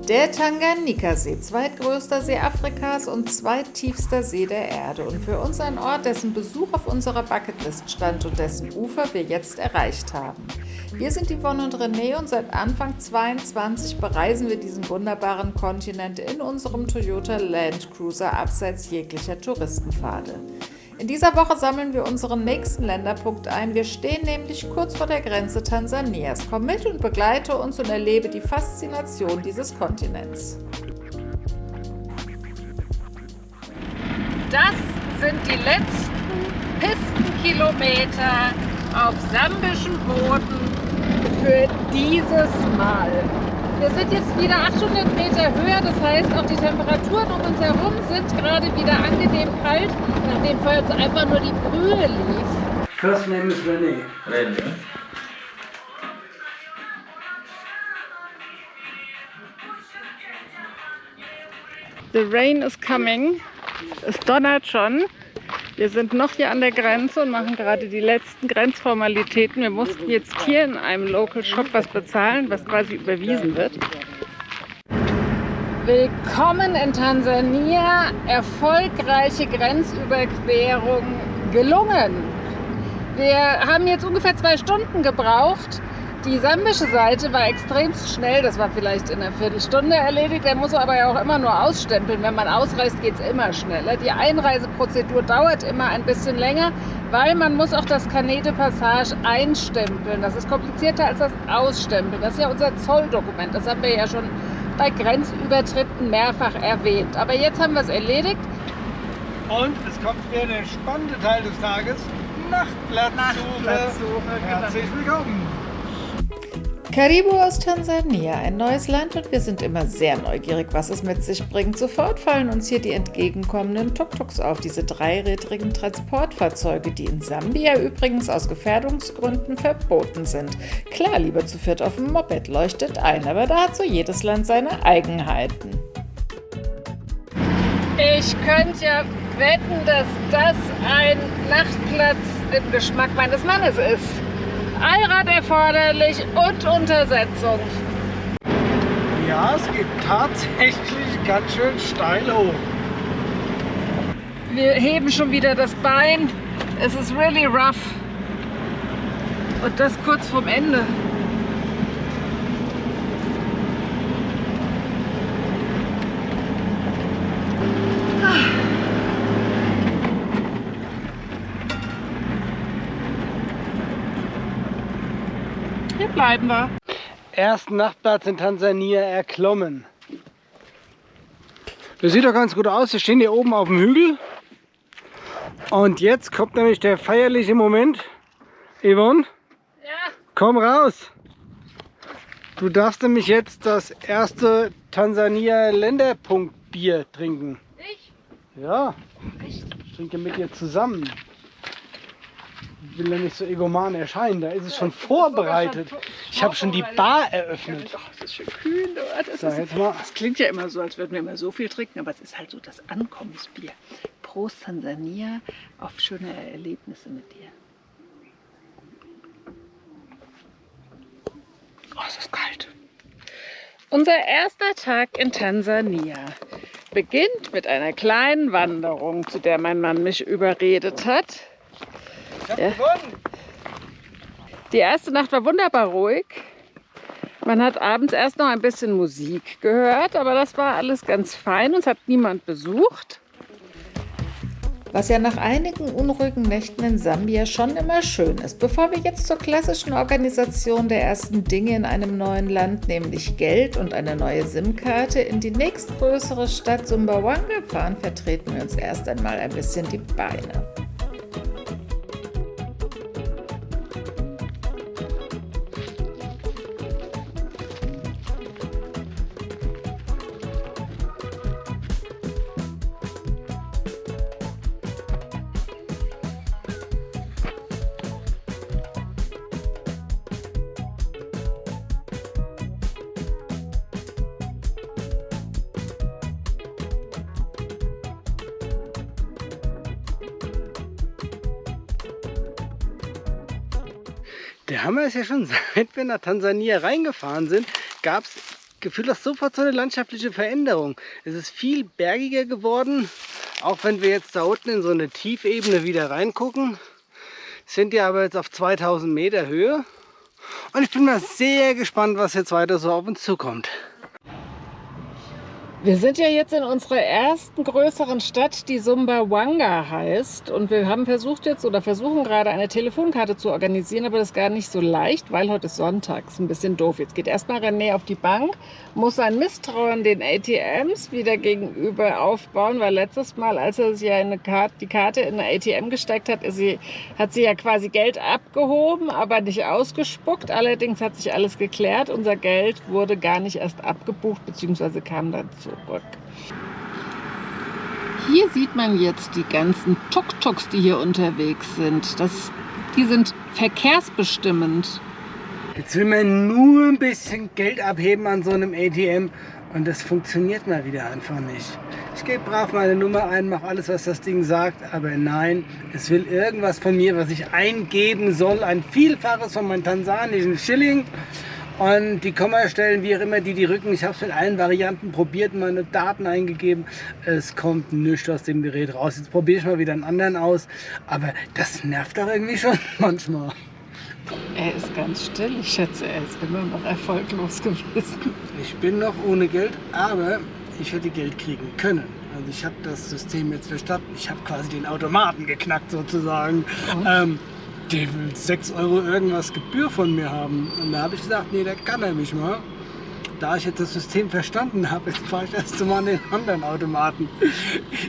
Der Tanganjika-See, zweitgrößter See Afrikas und zweittiefster See der Erde. Und für uns ein Ort, dessen Besuch auf unserer Bucketlist stand und dessen Ufer wir jetzt erreicht haben. Wir sind Yvonne und René und seit Anfang 2022 bereisen wir diesen wunderbaren Kontinent in unserem Toyota Land Cruiser abseits jeglicher Touristenpfade. In dieser Woche sammeln wir unseren nächsten Länderpunkt ein. Wir stehen nämlich kurz vor der Grenze Tansanias. Komm mit und begleite uns und erlebe die Faszination dieses Kontinents. Das sind die letzten Pistenkilometer auf sambischem Boden für dieses Mal. Wir sind jetzt wieder 800 Meter höher, das heißt auch die Temperaturen um uns herum sind gerade wieder angenehm kalt, nachdem vorher uns einfach nur die Brühe lief. First name is René. René. The rain is coming. Es donnert schon. Wir sind noch hier an der Grenze und machen gerade die letzten Grenzformalitäten. Wir mussten jetzt hier in einem Local Shop was bezahlen, was quasi überwiesen wird. Willkommen in Tansania. Erfolgreiche Grenzüberquerung gelungen. Wir haben jetzt ungefähr 2 Stunden gebraucht. Die sambische Seite war extremst schnell, das war vielleicht in einer Viertelstunde erledigt. Der muss aber ja auch immer nur ausstempeln. Wenn man ausreist, geht es immer schneller. Die Einreiseprozedur dauert immer ein bisschen länger, weil man muss auch das Carnet de Passage einstempeln. Das ist komplizierter als das Ausstempeln. Das ist ja unser Zolldokument. Das haben wir ja schon bei Grenzübertritten mehrfach erwähnt. Aber jetzt haben wir es erledigt. Und es kommt wieder der spannende Teil des Tages. Nachtplatzsuche. Herzlich willkommen. Karibu aus Tansania, ein neues Land und wir sind immer sehr neugierig, was es mit sich bringt. Sofort fallen uns hier die entgegenkommenden Tuk-Tuks auf, diese dreirädrigen Transportfahrzeuge, die in Sambia übrigens aus Gefährdungsgründen verboten sind. Klar, lieber zu viert auf dem Moped leuchtet ein, aber da hat so jedes Land seine Eigenheiten. Ich könnte ja wetten, dass das ein Nachtplatz im Geschmack meines Mannes ist. Allrad erforderlich und Untersetzung. Ja, es geht tatsächlich ganz schön steil hoch. Wir heben schon wieder das Bein. Es ist really rough. Und das kurz vorm Ende. Hier bleiben wir. Ersten Nachtplatz in Tansania erklommen. Das sieht doch ganz gut aus. Wir stehen hier oben auf dem Hügel. Und jetzt kommt nämlich der feierliche Moment. Yvonne, Ja. komm raus. Du darfst nämlich jetzt das erste Tansania Länderpunkt Bier trinken. Ich? Ja, ich trinke mit dir zusammen. Ich will ja nicht so egoman erscheinen, da ist es schon vorbereitet. Ich habe schon die Bar eröffnet. Ach, das ist schön kühl dort. So, jetzt mal. Das klingt ja immer so, als würden wir immer so viel trinken, aber es ist halt so das Ankommensbier. Prost Tansania auf schöne Erlebnisse mit dir. Oh, es ist kalt. Unser erster Tag in Tansania beginnt mit einer kleinen Wanderung, zu der mein Mann mich überredet hat. Ich hab Ja. gewonnen. Die erste Nacht war wunderbar ruhig. Man hat abends erst noch ein bisschen Musik gehört, aber das war alles ganz fein. Uns hat niemand besucht. Was ja nach einigen unruhigen Nächten in Sambia schon immer schön ist. Bevor wir jetzt zur klassischen Organisation der ersten Dinge in einem neuen Land, nämlich Geld und eine neue SIM-Karte, in die nächstgrößere Stadt Sumbawanga fahren, vertreten wir uns erst einmal ein bisschen die Beine. Der Hammer ist ja schon, seit wir nach Tansania reingefahren sind, gab es Gefühl, dass sofort so eine landschaftliche Veränderung. Es ist viel bergiger geworden, auch wenn wir jetzt da unten in so eine Tiefebene wieder reingucken. Sind ja aber jetzt auf 2000 Meter Höhe. Und ich bin mal sehr gespannt, was jetzt weiter so auf uns zukommt. Wir sind ja jetzt in unserer ersten größeren Stadt, die Sumbawanga heißt. Und wir haben versucht jetzt oder versuchen gerade eine Telefonkarte zu organisieren, aber das ist gar nicht so leicht, weil heute ist Sonntag. Ist ein bisschen doof. Jetzt geht erstmal René auf die Bank, muss sein Misstrauen den ATMs wieder gegenüber aufbauen, weil letztes Mal, als er sich ja die Karte in eine ATM gesteckt hat, hat sie ja quasi Geld abgehoben, aber nicht ausgespuckt. Allerdings hat sich alles geklärt. Unser Geld wurde gar nicht erst abgebucht, beziehungsweise kam dann zurück. Hier sieht man jetzt die ganzen Tuk-Tuks, die hier unterwegs sind. Die sind verkehrsbestimmend. Jetzt will man nur ein bisschen Geld abheben an so einem ATM und das funktioniert mal wieder einfach nicht. Ich gebe brav meine Nummer ein, mache alles, was das Ding sagt, aber nein, es will irgendwas von mir, was ich eingeben soll, ein Vielfaches von meinem tansanischen Schilling. Und die Kommastellen, wie auch immer, die rücken. Ich habe es mit allen Varianten probiert, meine Daten eingegeben. Es kommt nichts aus dem Gerät raus. Jetzt probiere ich mal wieder einen anderen aus. Aber das nervt doch irgendwie schon manchmal. Er ist ganz still. Ich schätze, er ist immer noch erfolglos gewesen. Ich bin noch ohne Geld, aber ich hätte Geld kriegen können. Also ich habe das System jetzt verstanden. Ich habe quasi den Automaten geknackt sozusagen. Der will 6 € irgendwas Gebühr von mir haben. Und da habe ich gesagt, nee, da kann er mich mal. Da ich jetzt das System verstanden habe, jetzt fahre ich erst mal an den anderen Automaten.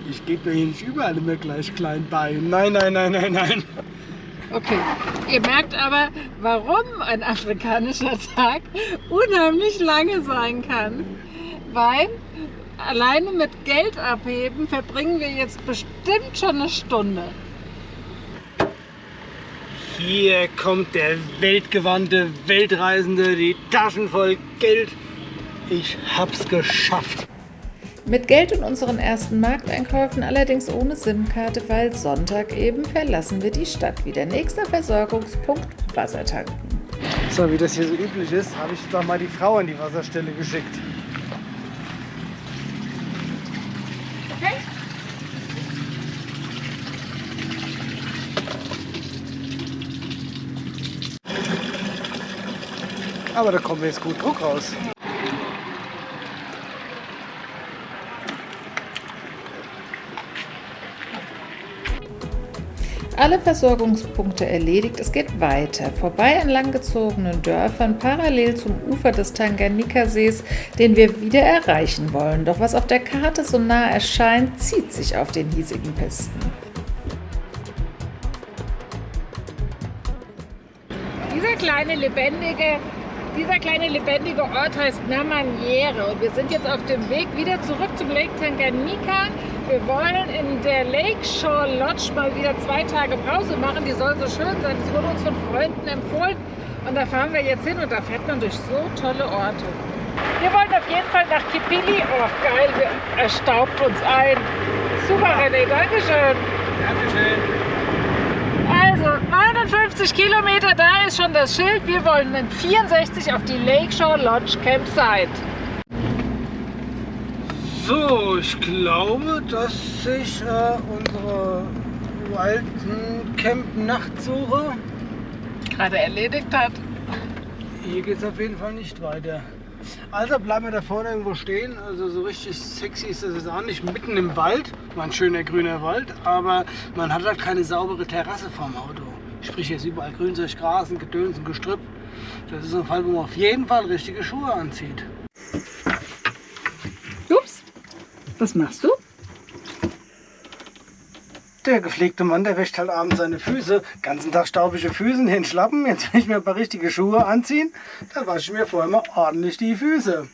Ich gebe mir hier nicht überall immer gleich klein bei. Nein, nein, nein, nein, nein. Okay, ihr merkt aber, warum ein afrikanischer Tag unheimlich lange sein kann. Weil alleine mit Geld abheben verbringen wir jetzt bestimmt schon eine Stunde. Hier kommt der weltgewandte Weltreisende, die Taschen voll Geld. Ich hab's geschafft. Mit Geld und unseren ersten Markteinkäufen, allerdings ohne SIM-Karte, weil Sonntag eben, verlassen wir die Stadt wieder. Nächster Versorgungspunkt, Wassertanken. So, wie das hier so üblich ist, habe ich doch mal die Frau an die Wasserstelle geschickt. Okay. Aber da kommt jetzt gut Druck raus. Alle Versorgungspunkte erledigt, es geht weiter, vorbei an langgezogenen Dörfern, parallel zum Ufer des Tanganyika-Sees, den wir wieder erreichen wollen. Doch was auf der Karte so nah erscheint, zieht sich auf den hiesigen Pisten. Dieser kleine lebendige Ort heißt Namanyere und wir sind jetzt auf dem Weg wieder zurück zum Lake Tanganyika. Wir wollen in der Lakeshore Lodge mal wieder 2 Tage Pause machen. Die soll so schön sein. Das wurde uns von Freunden empfohlen. Und da fahren wir jetzt hin und da fährt man durch so tolle Orte. Wir wollen auf jeden Fall nach Kipili. Oh geil, er staubt uns ein. Super René, Dankeschön. Dankeschön. Also 59 Kilometer, da ist schon das Schild. Wir wollen in 64 auf die Lakeshore Lodge Campsite. So, ich glaube, dass sich unsere Wildcamp-Nachtsuche Gerade erledigt hat. Hier geht es auf jeden Fall nicht weiter. Also bleiben wir da vorne irgendwo stehen. Also so richtig sexy ist das jetzt auch nicht. Mitten im Wald, war ein schöner grüner Wald, aber man hat halt keine saubere Terrasse vorm Auto. Sprich, hier ist überall Grünzeug, Gras, Gedöns und Gestrüpp. Das ist ein Fall, wo man auf jeden Fall richtige Schuhe anzieht. Ups, was machst du? Der gepflegte Mann, der wäscht halt abends seine Füße. Ganzen Tag staubige Füße, den Schlappen. Jetzt will ich mir ein paar richtige Schuhe anziehen. Da wasche ich mir vorher mal ordentlich die Füße.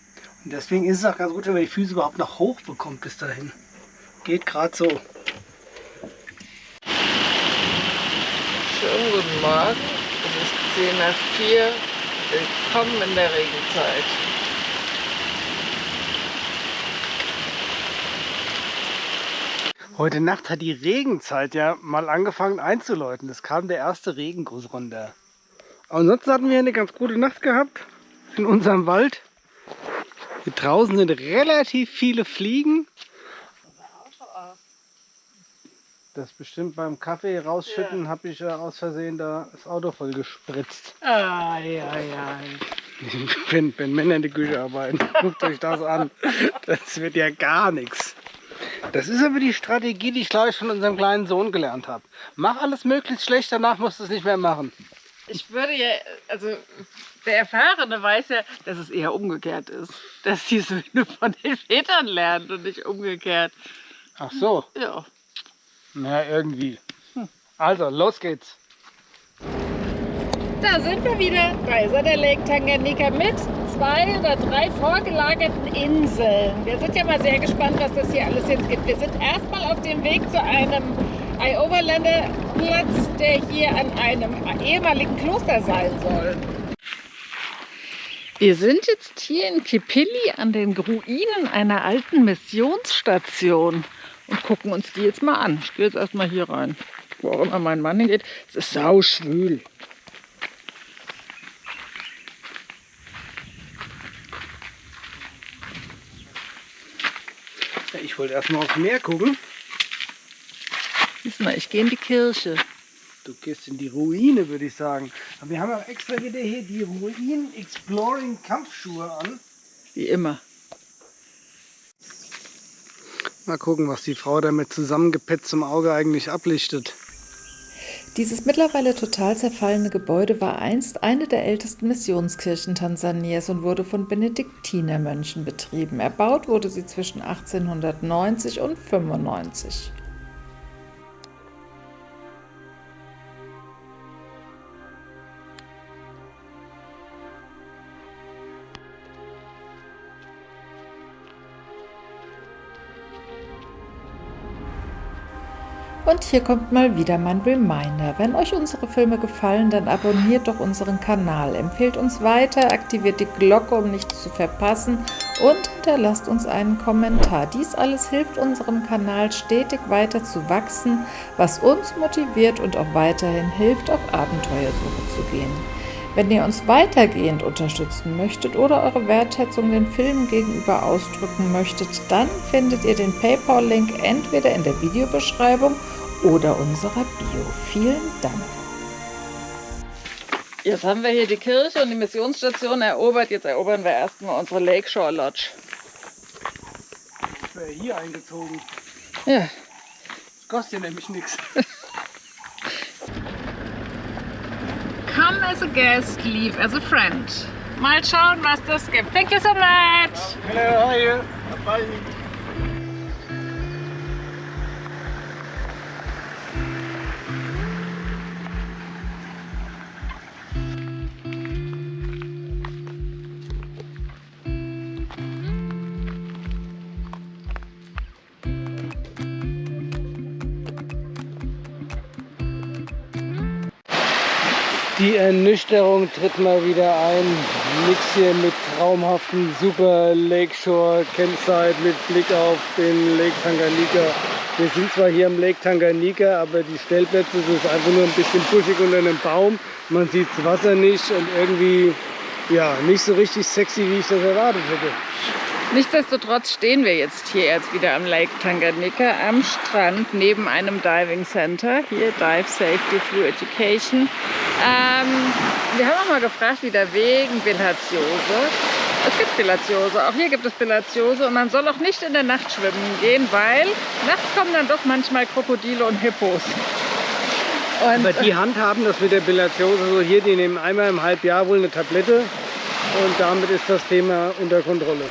Und deswegen ist es auch ganz gut, wenn man die Füße überhaupt noch hoch bekommt bis dahin. Geht gerade so. Schönen guten Morgen, es ist 3:10. Willkommen in der Regenzeit. Heute Nacht hat die Regenzeit ja mal angefangen einzuläuten. Es kam der erste Regenguss runter. Aber ansonsten hatten wir eine ganz gute Nacht gehabt in unserem Wald. Hier draußen sind relativ viele Fliegen. Das bestimmt beim Kaffee rausschütten, habe ich aus Versehen da das Auto voll gespritzt. Wenn Männer in der Küche arbeiten, guckt euch das an. Das wird ja gar nichts. Das ist aber die Strategie, die ich glaube ich von unserem kleinen Sohn gelernt habe. Mach alles möglichst schlecht, danach musst du es nicht mehr machen. Ich würde ja, also der Erfahrene weiß ja, dass es eher umgekehrt ist. Dass die Söhne von den Vätern lernen und nicht umgekehrt. Ach so. Ja. Na, irgendwie. Also, los geht's. Da sind wir wieder bei Southern Lake Tanganyika mit 2 oder 3 vorgelagerten Inseln. Wir sind ja mal sehr gespannt, was das hier alles jetzt gibt. Wir sind erstmal auf dem Weg zu einem Eye-Overlander-Platz, der hier an einem ehemaligen Kloster sein soll. Wir sind jetzt hier in Kipili an den Ruinen einer alten Missionsstation und gucken uns die jetzt mal an. Ich gehe jetzt erstmal hier rein, wo auch immer mein Mann hingeht. Es ist sauschwül. Ich wollte erstmal aufs Meer gucken. Siehst mal, ich gehe in die Kirche. Du gehst in die Ruine, würde ich sagen. Aber wir haben auch extra wieder hier die Ruinen Exploring Kampfschuhe an. Wie immer. Mal gucken, was die Frau da mit zusammengepetztem Auge eigentlich ablichtet. Dieses mittlerweile total zerfallene Gebäude war einst eine der ältesten Missionskirchen Tansanias und wurde von Benediktinermönchen betrieben. Erbaut wurde sie zwischen 1890 und 1895. Und hier kommt mal wieder mein Reminder. Wenn euch unsere Filme gefallen, dann abonniert doch unseren Kanal, empfehlt uns weiter, aktiviert die Glocke, um nichts zu verpassen und hinterlasst uns einen Kommentar. Dies alles hilft unserem Kanal stetig weiter zu wachsen, was uns motiviert und auch weiterhin hilft, auf Abenteuersuche zu gehen. Wenn ihr uns weitergehend unterstützen möchtet oder eure Wertschätzung den Filmen gegenüber ausdrücken möchtet, dann findet ihr den PayPal-Link entweder in der Videobeschreibung oder unserer Bio. Vielen Dank. Jetzt haben wir hier die Kirche und die Missionsstation erobert. Jetzt erobern wir erstmal unsere Lakeshore Lodge. Ich wäre hier eingezogen. Ja. Das kostet ja nämlich nichts. Come as a guest, leave as a friend. Mal schauen, was das gibt. Thank you so much. Hello, how are you? Bye. Die Ernüchterung tritt mal wieder ein. Nix hier mit traumhaften Super Lakeshore Campsite mit Blick auf den Lake Tanganyika. Wir sind zwar hier am Lake Tanganyika, aber die Stellplätze sind einfach nur ein bisschen buschig unter einem Baum. Man sieht das Wasser nicht und irgendwie ja, nicht so richtig sexy, wie ich das erwartet hätte. Nichtsdestotrotz stehen wir jetzt hier jetzt wieder am Lake Tanganyika am Strand neben einem Diving Center. Hier Dive Safety Through Education. Wir haben auch mal gefragt, wieder wegen Bilharziose. Es gibt Bilharziose, auch hier gibt es Bilharziose und man soll auch nicht in der Nacht schwimmen gehen, weil nachts kommen dann doch manchmal Krokodile und Hippos. Und aber die handhaben das mit der Bilharziose so hier, die nehmen einmal im Halbjahr wohl eine Tablette und damit ist das Thema unter Kontrolle.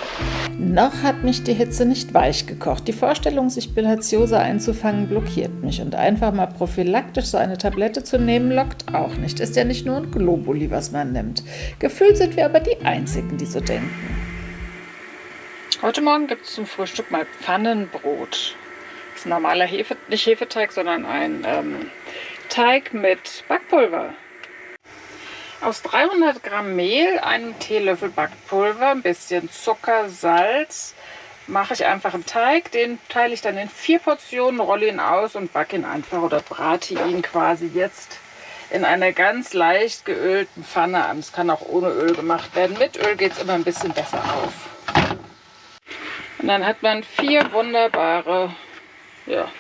Noch hat mich die Hitze nicht weich gekocht. Die Vorstellung, sich Bilharziose einzufangen, blockiert mich. Und einfach mal prophylaktisch so eine Tablette zu nehmen, lockt auch nicht. Ist ja nicht nur ein Globuli, was man nimmt. Gefühlt sind wir aber die Einzigen, die so denken. heute Morgen gibt es zum Frühstück mal Pfannenbrot. Das ist ein normaler nicht Hefeteig, sondern ein Teig mit Backpulver. Aus 300 Gramm Mehl, einem Teelöffel Backpulver, ein bisschen Zucker, Salz, mache ich einfach einen Teig. Den teile ich dann in 4 Portionen, rolle ihn aus und backe ihn einfach oder brate ihn quasi jetzt in einer ganz leicht geölten Pfanne an. Es kann auch ohne Öl gemacht werden. Mit Öl geht es immer ein bisschen besser auf. Und dann hat man 4 wunderbare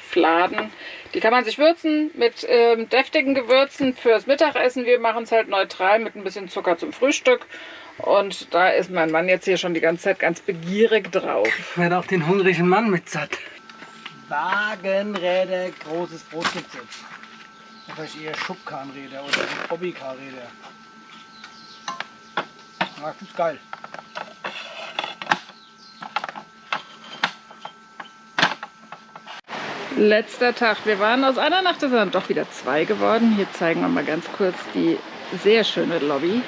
Fladen. Die kann man sich würzen mit deftigen Gewürzen fürs Mittagessen. Wir machen es halt neutral mit ein bisschen Zucker zum Frühstück. Und da ist mein Mann jetzt hier schon die ganze Zeit ganz begierig drauf. Ich werde auch den hungrigen Mann mit satt. Wagenräder, großes Brot gibt's jetzt. Vielleicht eher Schubkarrenräder oder Bobbycar-Räder. Ja, das ist geil. Letzter Tag. Wir waren aus einer Nacht, es sind doch wieder 2 geworden. Hier zeigen wir mal ganz kurz die sehr schöne Lobby,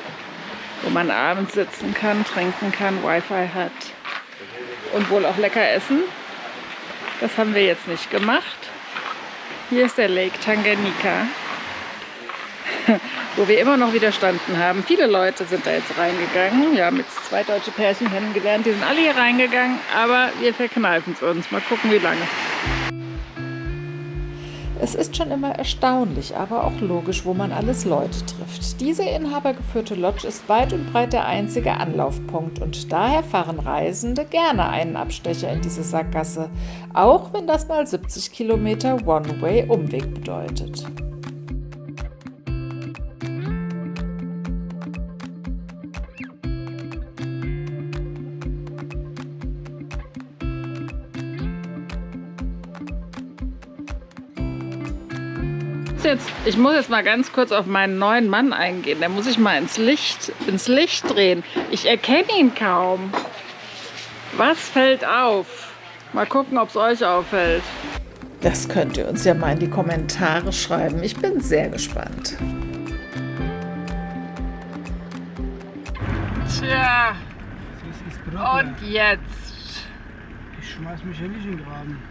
wo man abends sitzen kann, trinken kann, Wi-Fi hat und wohl auch lecker essen. Das haben wir jetzt nicht gemacht. Hier ist der Lake Tanganyika, wo wir immer noch widerstanden haben. Viele Leute sind da jetzt reingegangen. Wir haben jetzt 2 deutsche Pärchen kennengelernt, die sind alle hier reingegangen, aber wir verkneifen es uns. Mal gucken, wie lange. Es ist schon immer erstaunlich, aber auch logisch, wo man alles Leute trifft. Diese inhabergeführte Lodge ist weit und breit der einzige Anlaufpunkt und daher fahren Reisende gerne einen Abstecher in diese Sackgasse, auch wenn das mal 70 Kilometer One-Way-Umweg bedeutet. Ich muss jetzt mal ganz kurz auf meinen neuen Mann eingehen. Da muss ich mal ins Licht drehen. Ich erkenne ihn kaum. Was fällt auf? Mal gucken, ob es euch auffällt. Das könnt ihr uns ja mal in die Kommentare schreiben. Ich bin sehr gespannt. Tja, und jetzt? Ich schmeiß mich ja nicht in den Graben.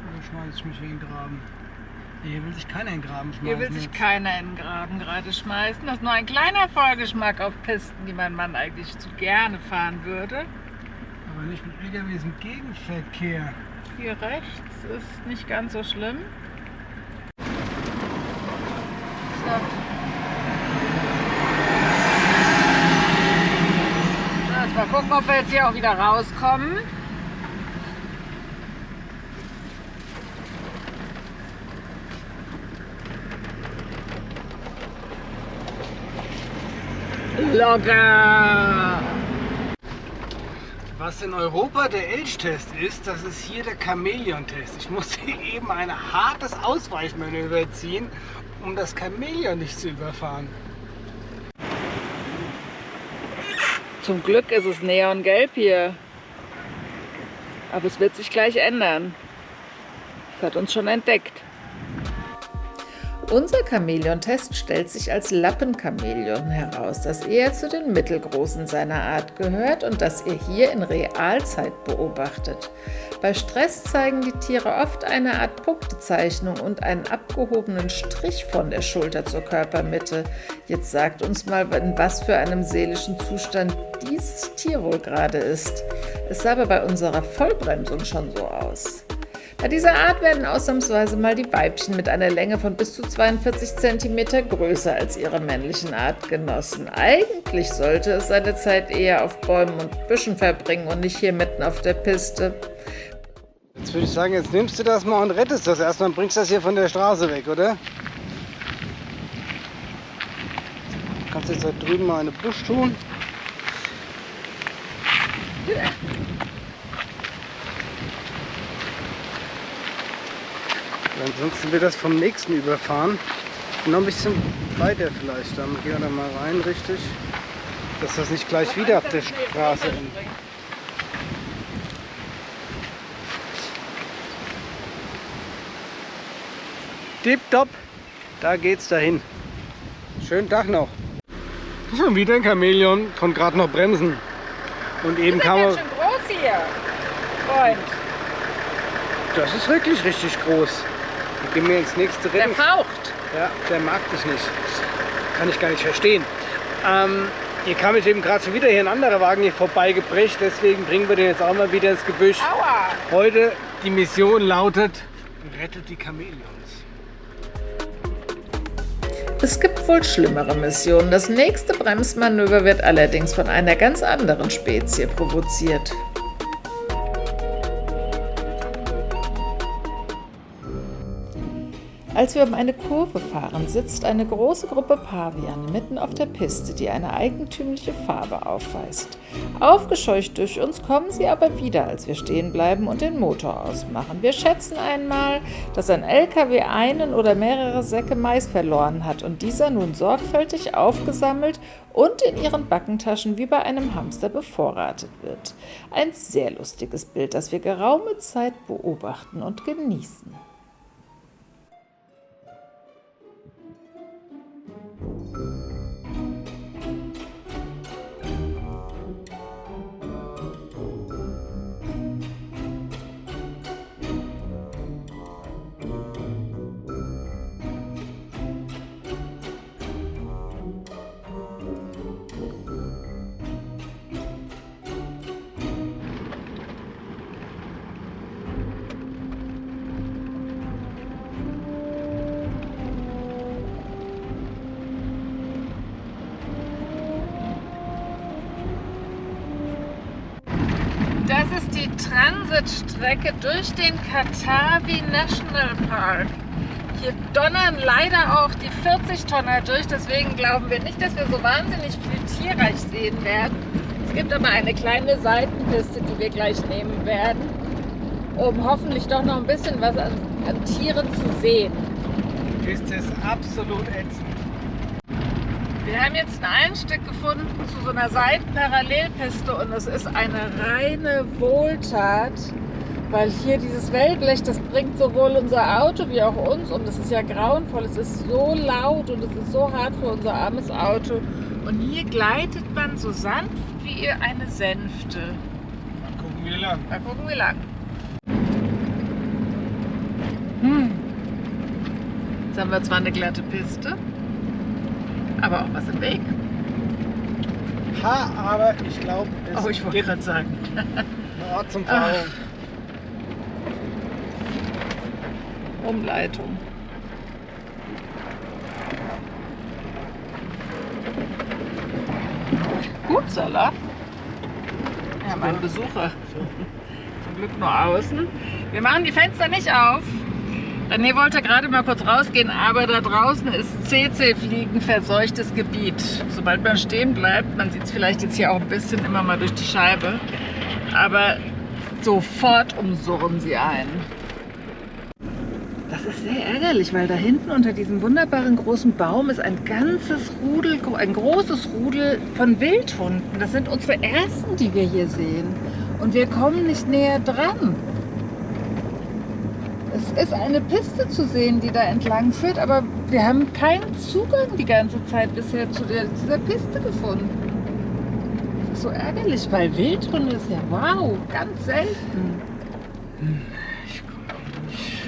Oder schmeiß ich mich in den Graben? Hier will sich keiner in den Graben schmeißen. Hier will sich keiner in den Graben gerade schmeißen. Das ist nur ein kleiner Vorgeschmack auf Pisten, die mein Mann eigentlich zu gerne fahren würde. Aber nicht mit LKWs im Gegenverkehr. Hier rechts ist nicht ganz so schlimm. So. Jetzt mal gucken, ob wir jetzt hier auch wieder rauskommen. Locker! Was in Europa der Elchtest ist, das ist hier der Chamäleon-Test. Ich musste eben ein hartes Ausweichmanöver ziehen, um das Chamäleon nicht zu überfahren. Zum Glück ist es neongelb hier. Aber es wird sich gleich ändern. Es hat uns schon entdeckt. Unser Chamäleon-Test stellt sich als Lappenchamäleon heraus, das eher zu den mittelgroßen seiner Art gehört und das ihr hier in Realzeit beobachtet. Bei Stress zeigen die Tiere oft eine Art Punktezeichnung und einen abgehobenen Strich von der Schulter zur Körpermitte. Jetzt sagt uns mal, in was für einem seelischen Zustand dieses Tier wohl gerade ist. Es sah aber bei unserer Vollbremsung schon so aus. Bei dieser Art werden ausnahmsweise mal die Weibchen mit einer Länge von bis zu 42 cm größer als ihre männlichen Artgenossen. Eigentlich sollte es seine Zeit eher auf Bäumen und Büschen verbringen und nicht hier mitten auf der Piste. Jetzt würde ich sagen, jetzt nimmst du das mal und rettest das erstmal und bringst das hier von der Straße weg, oder? Du kannst jetzt da drüben mal eine Busch tun. Ansonsten wird das vom nächsten überfahren. Noch ein bisschen weiter vielleicht. Dann gehen wir da mal rein, richtig. Dass das nicht gleich wieder auf der Straße endet. Tipptopp, da geht's dahin. Schönen Tag noch. Schon wieder ein Chamäleon, konnte gerade noch bremsen. Und eben kam er. Das ist ganz schön groß hier, Freund. Das ist wirklich richtig groß. Wir gehen mir ins nächste Rennen. Der faucht. Ja, der mag dich nicht. Kann ich gar nicht verstehen. Hier kam ich eben gerade schon wieder hier ein anderer Wagen hier vorbeigeprescht. Deswegen bringen wir den jetzt auch mal wieder ins Gebüsch. Aua. Heute die Mission lautet: Rettet die Chamäleons. Es gibt wohl schlimmere Missionen. Das nächste Bremsmanöver wird allerdings von einer ganz anderen Spezie provoziert. Als wir um eine Kurve fahren, sitzt eine große Gruppe Paviane mitten auf der Piste, die eine eigentümliche Farbe aufweist. Aufgescheucht durch uns kommen sie aber wieder, als wir stehen bleiben und den Motor ausmachen. Wir schätzen einmal, dass ein LKW einen oder mehrere Säcke Mais verloren hat und dieser nun sorgfältig aufgesammelt und in ihren Backentaschen wie bei einem Hamster bevorratet wird. Ein sehr lustiges Bild, das wir geraume Zeit beobachten und genießen. Das ist die Transitstrecke durch den Katavi National Park. Hier donnern leider auch die 40-Tonner durch, deswegen glauben wir nicht, dass wir so wahnsinnig viel tierreich sehen werden. Es gibt aber eine kleine Seitenpiste, die wir gleich nehmen werden, um hoffentlich doch noch ein bisschen was an Tieren zu sehen. Die Piste ist absolut ätzend. Wir haben jetzt ein Einstieg gefunden zu so einer Seitenparallelpiste und es ist eine reine Wohltat, weil hier dieses Wellblech, das bringt sowohl unser Auto wie auch uns um. Das ist ja grauenvoll, es ist so laut und es ist so hart für unser armes Auto. Und hier gleitet man so sanft wie eine Sänfte. Mal gucken, wie lang. Mal gucken, wie lang. Jetzt haben wir zwar eine glatte Piste, aber auch was im Weg. Ha, aber ich glaube, es Oh, ich wollte gerade sagen. ein Ort zum Fahren. Umleitung. Upsala. Wir haben einen Besucher. Zum Glück nur außen. Wir machen die Fenster nicht auf. René wollte gerade mal kurz rausgehen, aber da draußen ist CC-Fliegen verseuchtes Gebiet. Sobald man stehen bleibt, man sieht es vielleicht jetzt hier auch ein bisschen immer mal durch die Scheibe, aber sofort umsurren sie ein. Das ist sehr ärgerlich, weil da hinten unter diesem wunderbaren großen Baum ist ein ganzes Rudel, ein großes Rudel von Wildhunden. Das sind unsere ersten, die wir hier sehen. Und wir kommen nicht näher dran. Es ist eine Piste zu sehen, die da entlang führt, aber wir haben keinen Zugang die ganze Zeit bisher zu dieser Piste gefunden. Das ist so ärgerlich, weil Wildhunde ist ja wow, ganz selten. Ich komme auch nicht.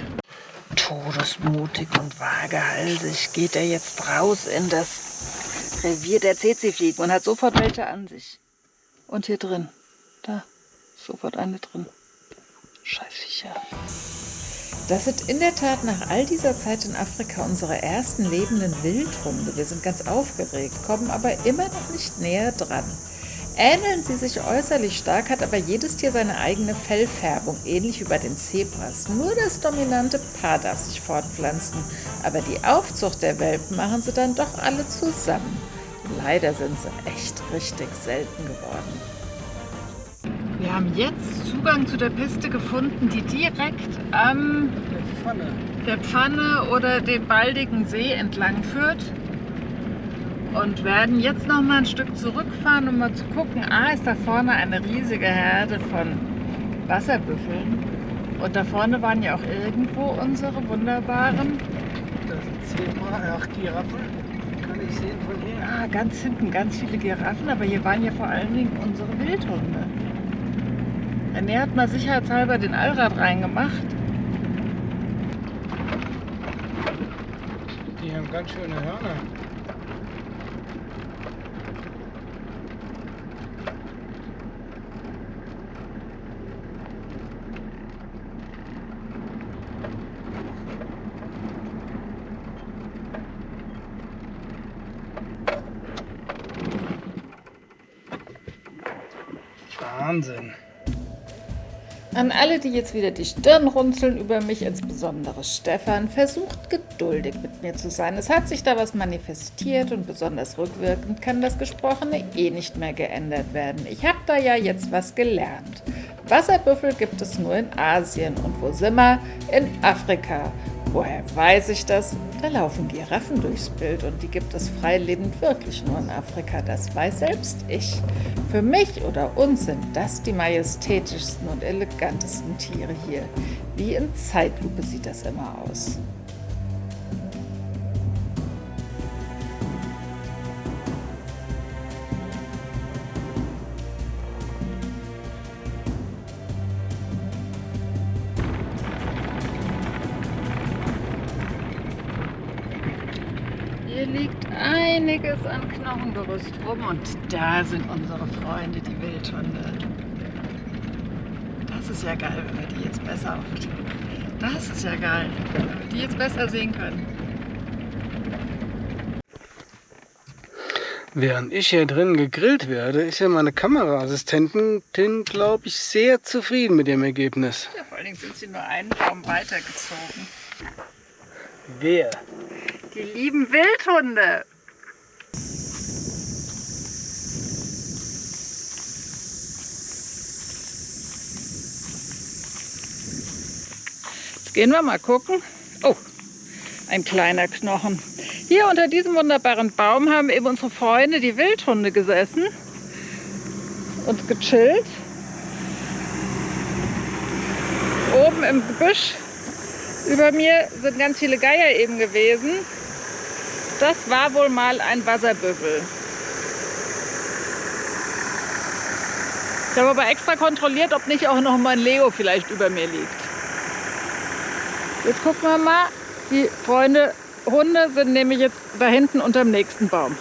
Todesmutig und wagehalsig geht er jetzt raus in das Revier der CC-Fliegen und hat sofort welche an sich. Und hier drin, da, ist sofort eine drin. Scheißviecher. Das sind in der Tat nach all dieser Zeit in Afrika unsere ersten lebenden Wildhunde. Wir sind ganz aufgeregt, kommen aber immer noch nicht näher dran. Ähneln sie sich äußerlich stark, hat aber jedes Tier seine eigene Fellfärbung, ähnlich wie bei den Zebras. Nur das dominante Paar darf sich fortpflanzen, aber die Aufzucht der Welpen machen sie dann doch alle zusammen. Leider sind sie echt richtig selten geworden. Wir haben jetzt Zugang zu der Piste gefunden, die direkt am der Pfanne oder dem baldigen See entlang führt. Und werden jetzt noch mal ein Stück zurückfahren, um mal zu gucken. Ist da vorne eine riesige Herde von Wasserbüffeln. Und da vorne waren ja auch irgendwo unsere wunderbaren... Das ist Zebra, Giraffen. Kann ich sehen von hier. Ganz hinten ganz viele Giraffen, aber hier waren ja vor allen Dingen unsere Wildhunde. René hat mal sicherheitshalber den Allrad reingemacht. Die haben ganz schöne Hörner. Wahnsinn. An alle, die jetzt wieder die Stirn runzeln über mich, insbesondere Stefan, versucht geduldig mit mir zu sein. Es hat sich da was manifestiert und besonders rückwirkend kann das Gesprochene eh nicht mehr geändert werden. Ich habe da ja jetzt was gelernt. Wasserbüffel gibt es nur in Asien. Und wo sind wir? In Afrika. Woher weiß ich das? Da laufen Giraffen durchs Bild und die gibt es freilebend wirklich nur in Afrika. Das weiß selbst ich. Für mich oder uns sind das die majestätischsten und elegantesten Tiere hier. Wie in Zeitlupe sieht das immer aus. Hier liegt einiges an Knochengerüst rum und da sind unsere Freunde, die Wildhunde. Das ist ja geil, wenn wir die jetzt besser Das ist ja geil, wenn wir die jetzt besser sehen können. Während ich hier drin gegrillt werde, ist ja meine Kameraassistentin, glaube ich, sehr zufrieden mit dem Ergebnis. Ja, vor allen Dingen sind sie nur einen Baum weitergezogen. Wer? Die lieben Wildhunde. Jetzt gehen wir mal gucken. Oh, ein kleiner Knochen. Hier unter diesem wunderbaren Baum haben eben unsere Freunde, die Wildhunde, gesessen und gechillt. Oben im Gebüsch über mir sind ganz viele Geier eben gewesen. Das war wohl mal ein Wasserbüffel. Ich habe aber extra kontrolliert, ob nicht auch noch mal ein Leo vielleicht über mir liegt. Jetzt gucken wir mal. Die Freunde Hunde sind nämlich jetzt da hinten unterm nächsten Baum.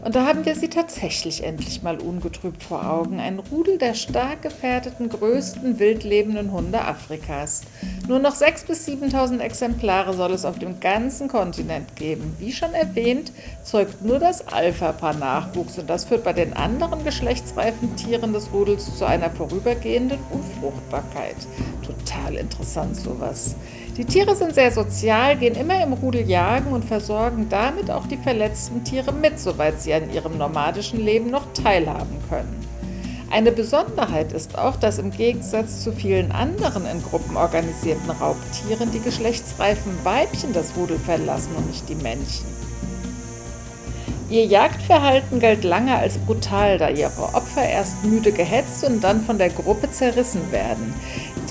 Und da haben wir sie tatsächlich endlich mal ungetrübt vor Augen. Ein Rudel der stark gefährdeten, größten wildlebenden Hunde Afrikas. Nur noch 6.000 bis 7.000 Exemplare soll es auf dem ganzen Kontinent geben. Wie schon erwähnt, zeugt nur das Alpha-Paar Nachwuchs und das führt bei den anderen geschlechtsreifen Tieren des Rudels zu einer vorübergehenden Unfruchtbarkeit. Total interessant sowas. Die Tiere sind sehr sozial, gehen immer im Rudel jagen und versorgen damit auch die verletzten Tiere mit, soweit sie an ihrem nomadischen Leben noch teilhaben können. Eine Besonderheit ist auch, dass im Gegensatz zu vielen anderen in Gruppen organisierten Raubtieren die geschlechtsreifen Weibchen das Rudel verlassen und nicht die Männchen. Ihr Jagdverhalten galt lange als brutal, da ihre Opfer erst müde gehetzt und dann von der Gruppe zerrissen werden.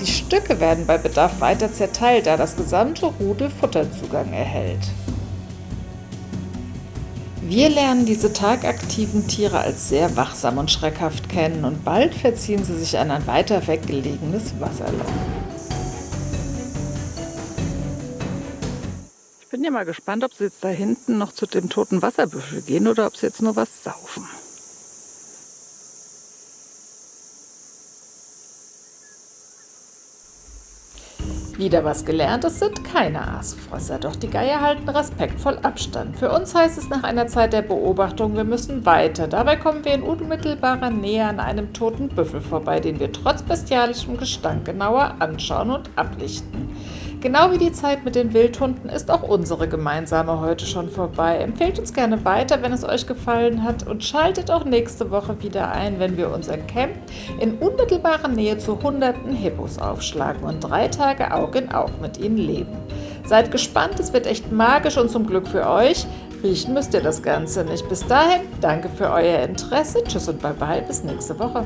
Die Stücke werden bei Bedarf weiter zerteilt, da das gesamte Rudel Futterzugang erhält. Wir lernen diese tagaktiven Tiere als sehr wachsam und schreckhaft kennen und bald verziehen sie sich an ein weiter weggelegenes Wasserloch. Ich bin ja mal gespannt, ob sie jetzt da hinten noch zu dem toten Wasserbüffel gehen oder ob sie jetzt nur was saufen. Wieder was gelernt, es sind keine Aasfresser, doch die Geier halten respektvoll Abstand. Für uns heißt es nach einer Zeit der Beobachtung, wir müssen weiter. Dabei kommen wir in unmittelbarer Nähe an einem toten Büffel vorbei, den wir trotz bestialischem Gestank genauer anschauen und ablichten. Genau wie die Zeit mit den Wildhunden ist auch unsere gemeinsame heute schon vorbei. Empfehlt uns gerne weiter, wenn es euch gefallen hat und schaltet auch nächste Woche wieder ein, wenn wir unser Camp in unmittelbarer Nähe zu hunderten Hippos aufschlagen und 3 Tage Aug in Aug mit ihnen leben. Seid gespannt, es wird echt magisch und zum Glück für euch. Riechen müsst ihr das Ganze nicht. Bis dahin, danke für euer Interesse. Tschüss und bye bye, bis nächste Woche.